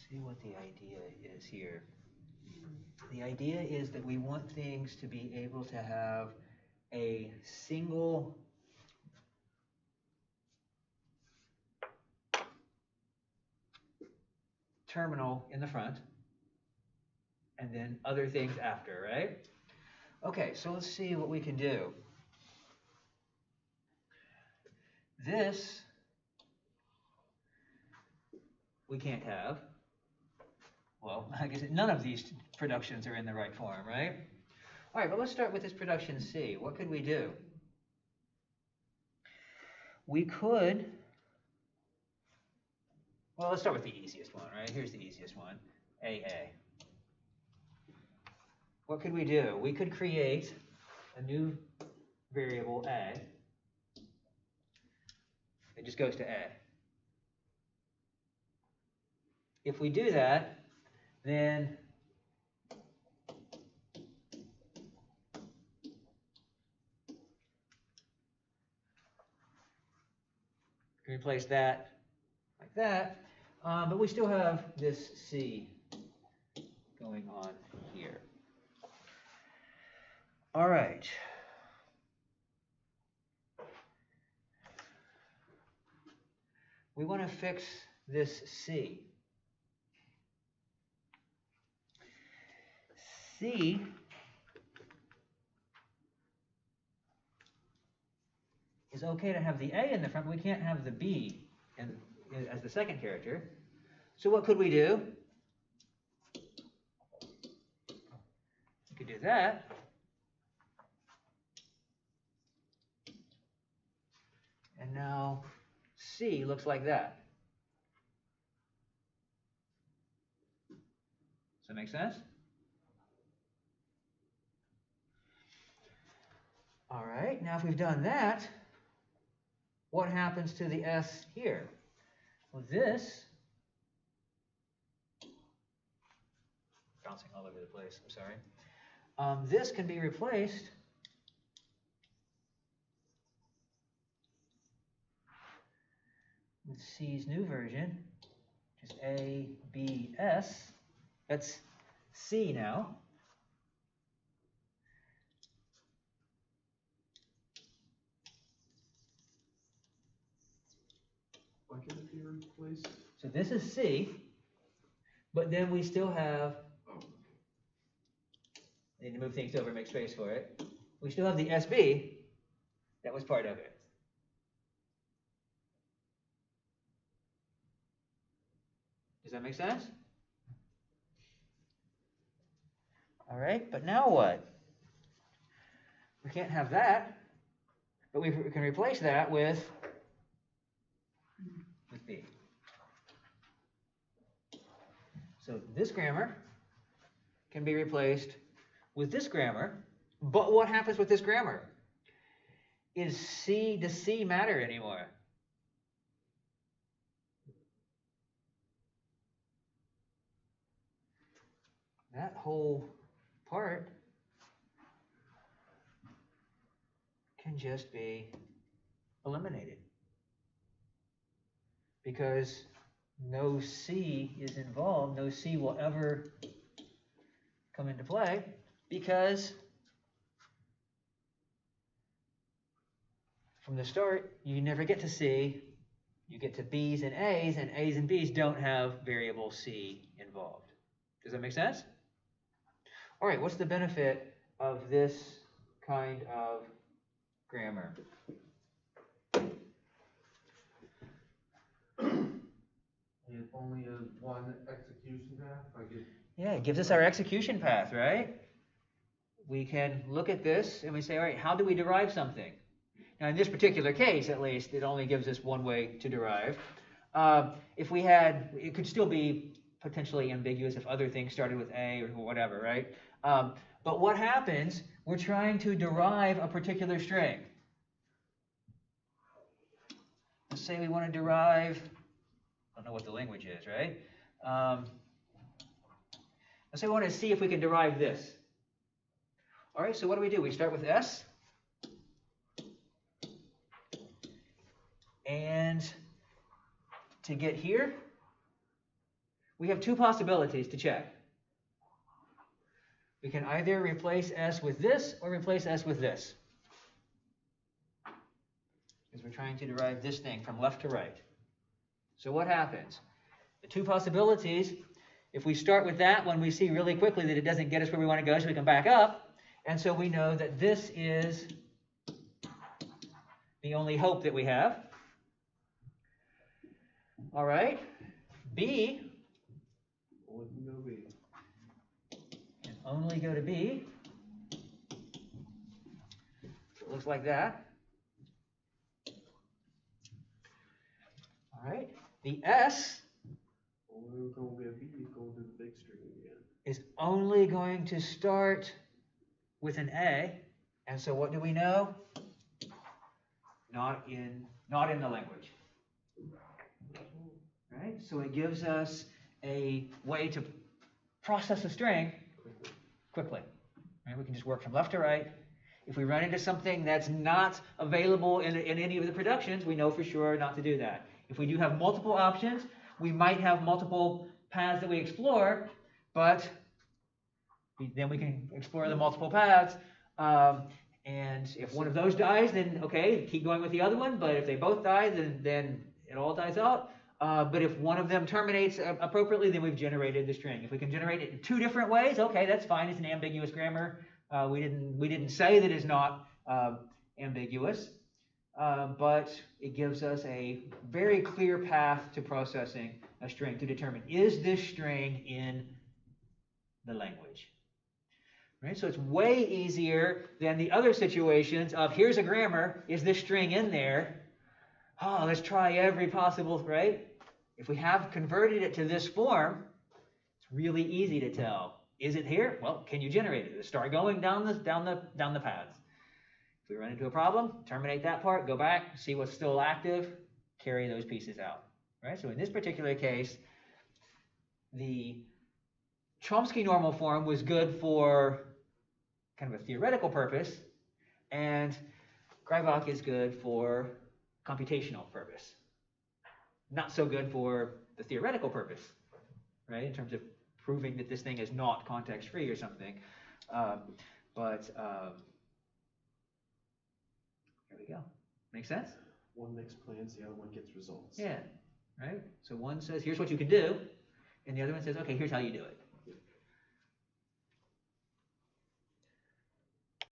see what the idea is here. The idea is that we want things to be able to have a single terminal in the front and then other things after, right? Okay, so let's see what we can do. This we can't have. Well, I guess none of these productions are in the right form, right? All right, but let's start with this production C. What could we do? We could, well, let's start with the easiest one, right? Here's the easiest one, AA. What could we do? We could create a new variable A. It just goes to A. If we do that, then replace that like that, but we still have this C going on here. All right. We want to fix this C. C is okay to have the A in the front, but we can't have the B as the second character. So what could we do? We could do that. And now C looks like that. Does that make sense? All right, now if we've done that, what happens to the S here? Well, this, bouncing all over the place, I'm sorry. This can be replaced with C's new version, just A, B, S. That's C now. Why can it be replaced? So this is C, but then we still have, I need to move things over and make space for it. We still have the SB that was part of it. Does that make sense? All right, but now what? We can't have that, but we can replace that with B. So this grammar can be replaced with this grammar, but what happens with this grammar? Does C matter anymore? That whole part can just be eliminated because no C is involved, no C will ever come into play because from the start you never get to C, you get to B's and A's and B's don't have variable C involved. Does that make sense? All right, what's the benefit of this kind of grammar? And only a one execution path? Yeah, it gives us our execution path, right? We can look at this and we say, all right, how do we derive something? Now, in this particular case, at least, it only gives us one way to derive. If we had, it could still be potentially ambiguous if other things started with A or whatever, right? But what happens, we're trying to derive a particular string. Let's say we want to derive, I don't know what the language is, right? Let's say we want to see if we can derive this. All right, so what do? We start with S. And to get here, we have two possibilities to check. We can either replace S with this or replace S with this. Because we're trying to derive this thing from left to right. So what happens? The two possibilities, if we start with that one, we see really quickly that it doesn't get us where we want to go, so we can back up. And so we know that this is the only hope that we have. All right. B. Only can go B. And only go to B. So it looks like that. All right. The S Only going to be a B, going to the big string again. is only going to start with an A. And so what do we know? Not in the language. Right? So it gives us a way to process a string quickly. Right? We can just work from left to right. If we run into something that's not available in any of the productions, we know for sure not to do that. If we do have multiple options, we might have multiple paths that we explore, but then we can explore the multiple paths. And if one of those dies, then okay, keep going with the other one. But if they both die, then it all dies out. But if one of them terminates appropriately, then we've generated the string. If we can generate it in two different ways, okay, that's fine. It's an ambiguous grammar. We didn't say that it's not ambiguous, but it gives us a very clear path to processing a string to determine, is this string in the language? Right? So it's way easier than the other situations of, here's a grammar, is this string in there? Oh, let's try every possible, right? If we have converted it to this form, it's really easy to tell. Is it here? Well, can you generate it? Start going down the paths. If we run into a problem, terminate that part, go back, see what's still active, carry those pieces out. Right? So in this particular case, the Chomsky normal form was good for kind of a theoretical purpose, and Greibach is good for computational purpose. Not so good for the theoretical purpose, right? In terms of proving that this thing is not context-free or something. There we go. Make sense? One makes plans, the other one gets results. Yeah, right? So one says, here's what you can do, and the other one says, okay, here's how you do it.